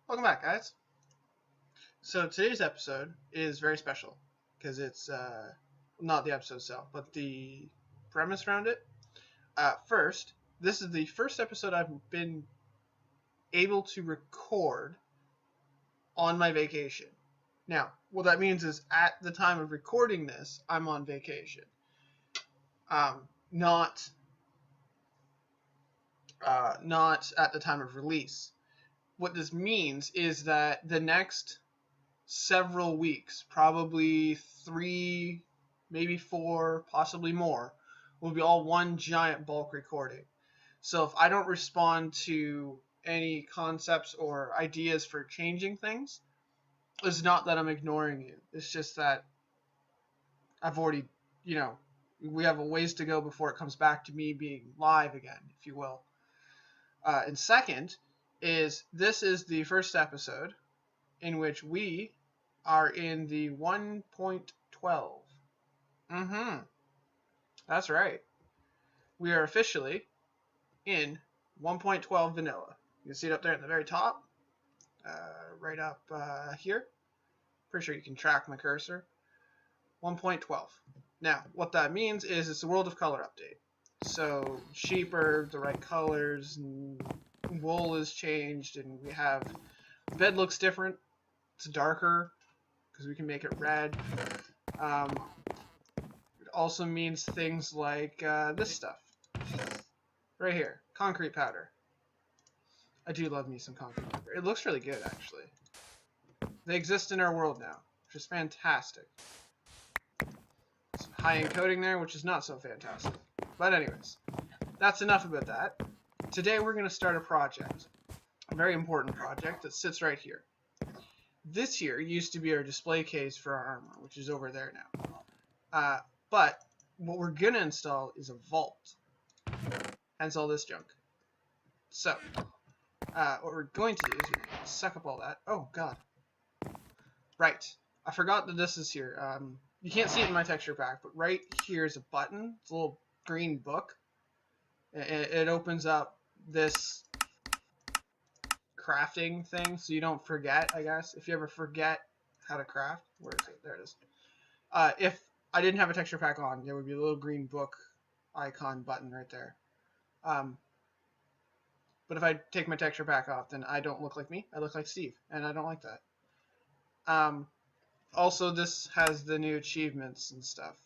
Welcome back, guys. So today's episode is very special because it's not the episode itself, but the premise around it. First, this is the first episode I've been able to record on my vacation. Now, what that means is at the time of recording this, I'm on vacation. Not at the time of release. What this means is that the next several weeks, probably 3, maybe 4, possibly more, will be all one giant bulk recording. So if I don't respond to any concepts or ideas for changing things, it's not that I'm ignoring you. It's just that I've already, we have a ways to go before it comes back to me being live again, if you will. And second, this is the first episode in which we are in the 1.12. That's right. We are officially in 1.12 vanilla. You can see it up there at the very top, right up here. Pretty sure you can track my cursor. 1.12. Now, what that means is it's a World of Color update. So sheep are the right colors, and wool is changed, and we have the bed looks different. It's darker because we can make it red. It also means things like this stuff right here, concrete powder. I do love me some concrete powder. It looks really good, actually. They exist in our world now, which is fantastic. Some high-end coating there, which is not so fantastic. But anyways, that's enough about that. Today we're going to start a project, a very important project that sits right here. This here used to be our display case for our armor, which is over there now. But what we're going to install is a vault, hence all this junk. So, what we're going to do is suck up all that. Oh, God. Right. I forgot that this is here. You can't see it in my texture pack, but right here is a button. It's a little green book. It opens up this crafting thing so you don't forget, I guess. If you ever forget how to craft, where is it? There it is. If I didn't have a texture pack on, there would be a little green book icon button right there. But if I take my texture pack off, then I don't look like me. I look like Steve, and I don't like that. Also, this has the new achievements and stuff,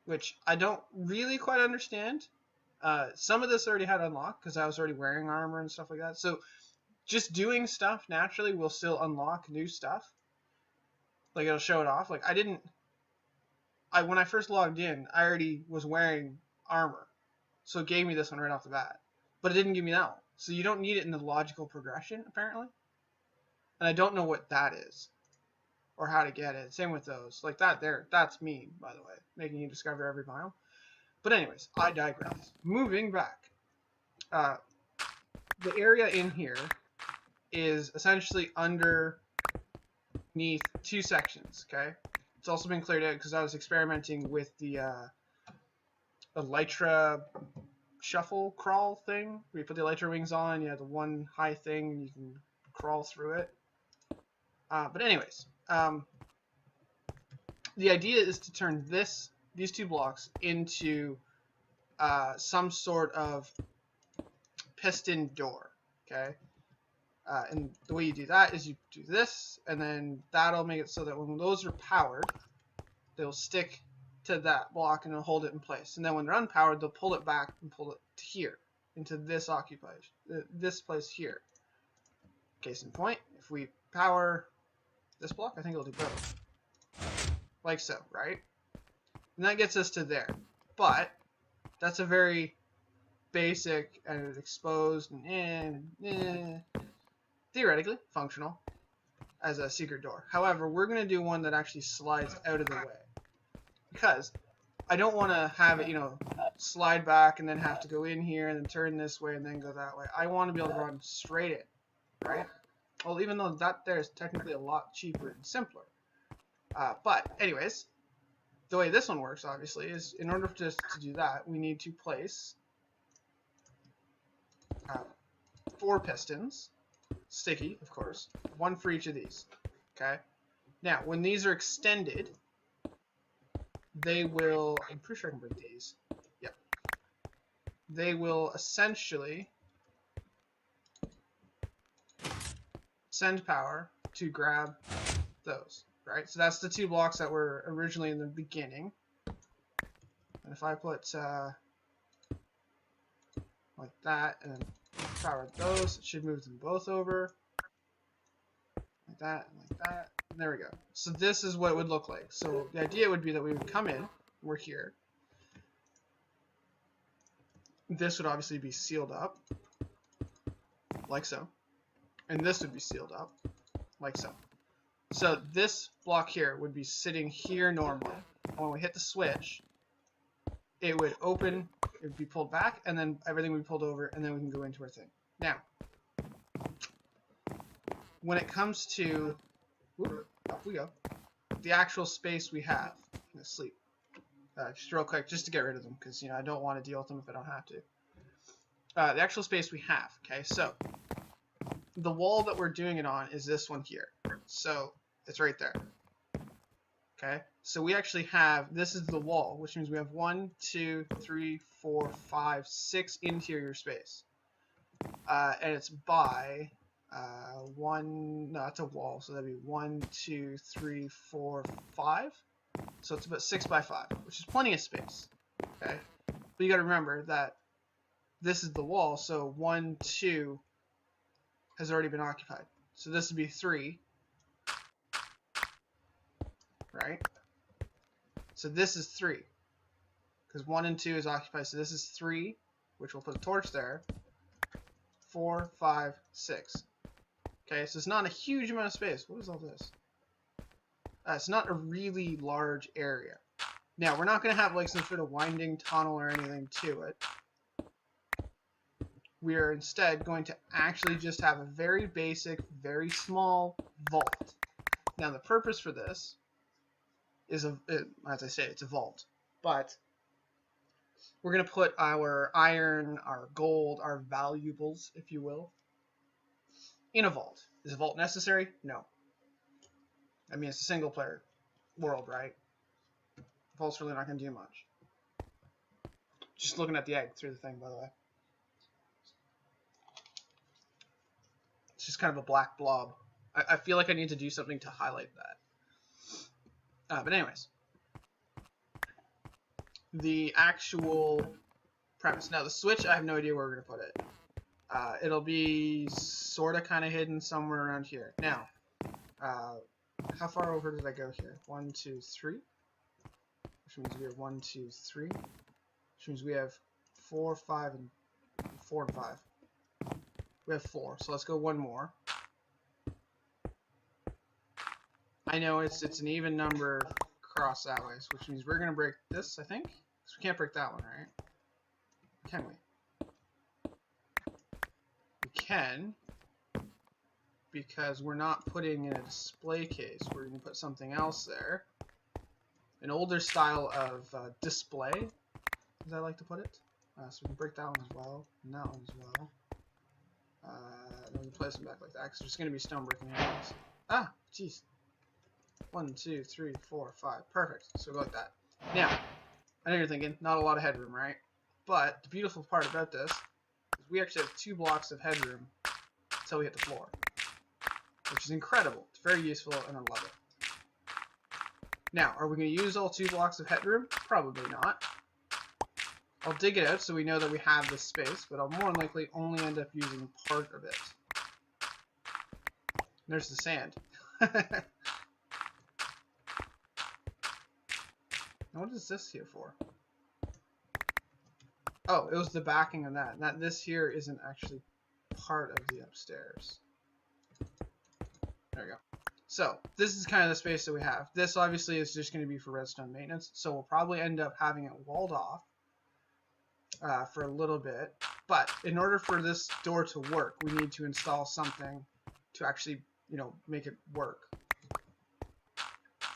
which I don't really quite understand. Some of this already had unlocked because I was already wearing armor and stuff like that. So just doing stuff naturally will still unlock new stuff. Like, it'll show it off. Like, when I first logged in, I already was wearing armor. So it gave me this one right off the bat. But it didn't give me that one. So you don't need it in the logical progression, apparently. And I don't know what that is. Or how to get it. Same with those. Like that there. That's me, by the way. Making you discover every biome. But anyways, I digress. Moving back. The area in here is essentially underneath 2 sections, okay? It's also been cleared out because I was experimenting with the Elytra shuffle crawl thing. Where you put the Elytra wings on, you have the one high thing, and you can crawl through it. But anyways, the idea is to turn these 2 blocks into some sort of piston door, okay? And the way you do that is you do this, and then that'll make it so that when those are powered, they'll stick to that block and it'll hold it in place. And then when they're unpowered, they'll pull it back and pull it to here, into this this place here. Case in point, if we power this block, I think it'll do both. Like so, right? And that gets us to there. But that's a very basic and exposed and theoretically functional as a secret door. However, we're going to do one that actually slides out of the way. Because I don't want to have it, slide back and then have to go in here and then turn this way and then go that way. I want to be able to run straight in, right? Well, even though that there is technically a lot cheaper and simpler. But anyways, the way this one works, obviously, is in order to do that, we need to place 4 pistons sticky, of course. One for each of these. Okay. Now, when these are extended, they will. I'm pretty sure I can break these. Yep. They will essentially send power to grab those, right? So that's the 2 blocks that were originally in the beginning. And if I put like that and then power those, it should move them both over. Like that and like that. And there we go. So this is what it would look like. So the idea would be that we would come in, we're here. This would obviously be sealed up, like so. And this would be sealed up, like so. So this block here would be sitting here normally. When we hit the switch, it would open, it would be pulled back, and then everything would be pulled over, and then we can go into our thing. Now, when it comes to, up we go, the actual space we have, I'm gonna sleep. Just real quick, just to get rid of them, because I don't want to deal with them if I don't have to. The actual space we have, okay, so the wall that we're doing it on is this one here. So it's right there. Okay, so we actually have, this is the wall, which means we have 1, 2, 3, 4, 5, 6 interior space. And it's by that's a wall, so that'd be 1, 2, 3, 4, 5. So it's about 6 by 5, which is plenty of space. Okay, but you got to remember that this is the wall, so 1, 2 has already been occupied. So this would be 3, right? So this is 3, because 1 and 2 is occupied. So this is 3, which we'll put a torch there. 4, 5, 6. Okay, so it's not a huge amount of space. What is all this? It's not a really large area. Now, we're not going to have like some sort of winding tunnel or anything to it. We are instead going to actually just have a very basic, very small vault. Now, the purpose for this is, as I say, it's a vault. But we're going to put our iron, our gold, our valuables, if you will, in a vault. Is a vault necessary? No. I mean, it's a single player world, right? Vault's really not going to do much. Just looking at the egg through the thing, by the way. It's just kind of a black blob. I feel like I need to do something to highlight that. But anyways. The actual premise. Now, the switch, I have no idea where we're going to put it. It'll be sort of kind of hidden somewhere around here. Now, how far over did I go here? 1, 2, 3. Which means we have 1, 2, 3. Which means we have 4, 5, and 4 and 5. We have 4, so let's go one more. I know it's an even number across that way, which means we're going to break this, I think. Because we can't break that one, right? Can we? We can, because we're not putting in a display case. We're going to put something else there. An older style of display, as I like to put it. So we can break that one as well, and that one as well. Then we can place them back like that, because there's going to be stone breaking anyways. Ah, jeez. 1, 2, 3, 4, 5. Perfect. So we go like that. Now, I know you're thinking, not a lot of headroom, right? But the beautiful part about this is we actually have 2 blocks of headroom until we hit the floor, which is incredible. It's very useful, and I love it. Now, are we going to use all 2 blocks of headroom? Probably not. I'll dig it out so we know that we have this space, but I'll more than likely only end up using part of it. There's the sand. Now, what is this here for? Oh, it was the backing of that. Now, this here isn't actually part of the upstairs. There we go. So, this is kind of the space that we have. This obviously is just going to be for redstone maintenance, so we'll probably end up having it walled off for a little bit. But in order for this door to work, we need to install something to actually, make it work.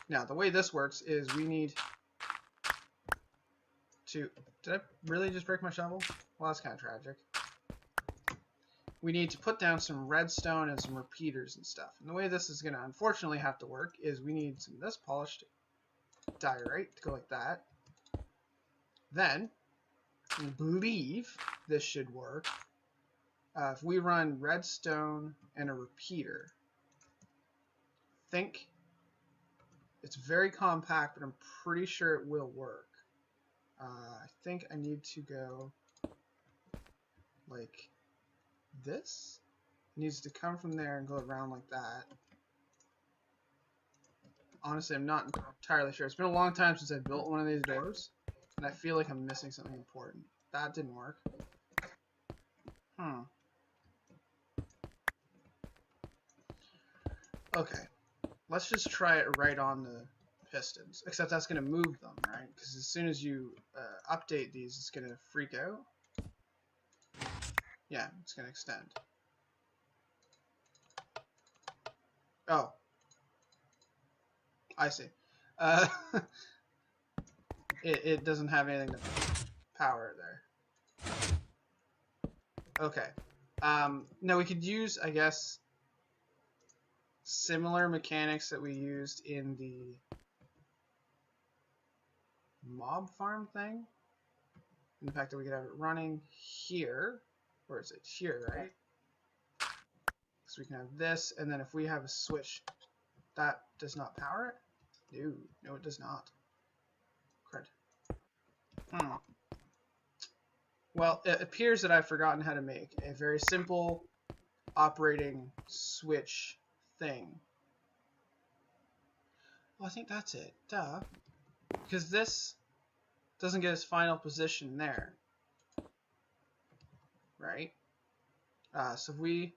Now, the way this works is we need to... Did I really just break my shovel? Well, that's kind of tragic. we need to put down some redstone and some repeaters and stuff. And the way this is going to unfortunately have to work is we need some of this polished diorite to go like that. Then, I believe this should work. If we run redstone and a repeater, I think it's very compact, but I'm pretty sure it will work. I think I need to go like this. It needs to come from there and go around like that. Honestly, I'm not entirely sure. It's been a long time since I built one of these doors, and I feel like I'm missing something important. That didn't work. Okay. Let's just try it right on the pistons. Except that's going to move them, right? Because as soon as you update these, it's going to freak out. Yeah, it's going to extend. Oh. I see. It doesn't have anything to power it there. Okay. No, we could use, I guess, similar mechanics that we used in the mob farm thing. In the fact that we could have it running here. Where is it? Here, right? So we can have this, and then if we have a switch that does not power it? No, it does not. Crud. Well, it appears that I've forgotten how to make a very simple operating switch thing. Well, I think that's it. Duh. Because this doesn't get its final position there. Right? So if we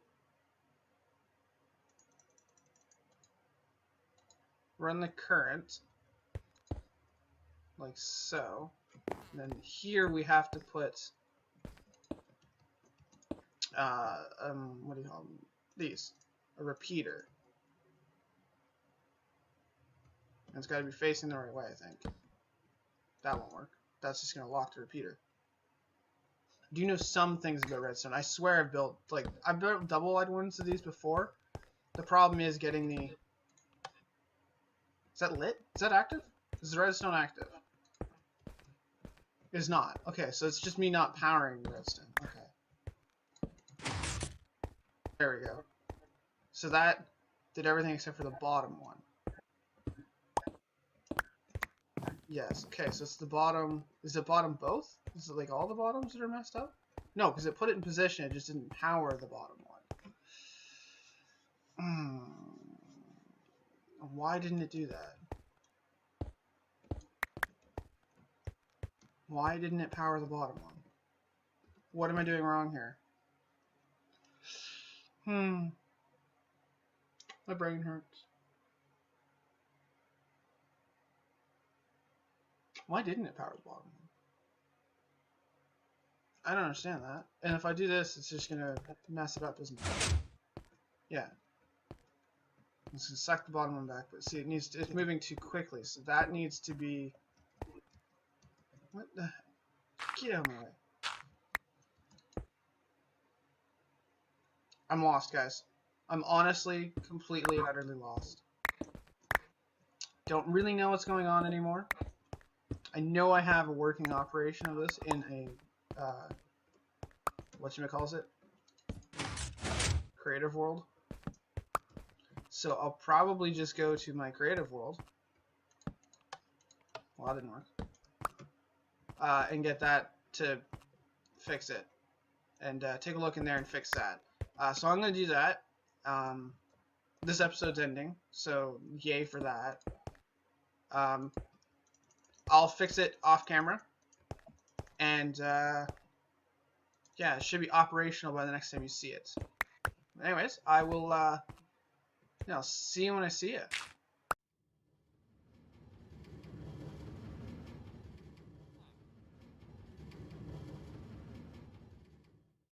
run the current like so, and then here we have to put what do you call them? These. A repeater. And it's got to be facing the right way, I think. That won't work. That's just going to lock the repeater. I do know some things about redstone. I swear I've built double-wide ones of these before. The problem is getting the... Is that lit? Is that active? Is the redstone active? It is not. Okay, so it's just me not powering the redstone. Okay. There we go. So that did everything except for the bottom one. Yes, okay, so it's the bottom. Is it bottom both? Is it like all the bottoms that are messed up? No, because it put it in position, it just didn't power the bottom one. Why didn't it do that? Why didn't it power the bottom one? What am I doing wrong here? My brain hurts. Why didn't it power the bottom one? I don't understand that. And if I do this, it's just gonna mess it up, isn't it? Yeah. It's gonna suck the bottom one back, but see, it's moving too quickly, so that needs to be... What the... Get out of my way. I'm lost, guys. I'm honestly completely and utterly lost. Don't really know what's going on anymore. I know I have a working operation of this in a, whatchamacallit? Creative world. So I'll probably just go to my creative world. Well, that didn't work. And get that to fix it. And take a look in there and fix that. So I'm going to do that. This episode's ending, so yay for that. I'll fix it off camera. And yeah, it should be operational by the next time you see it. Anyways, I will see you when I see you.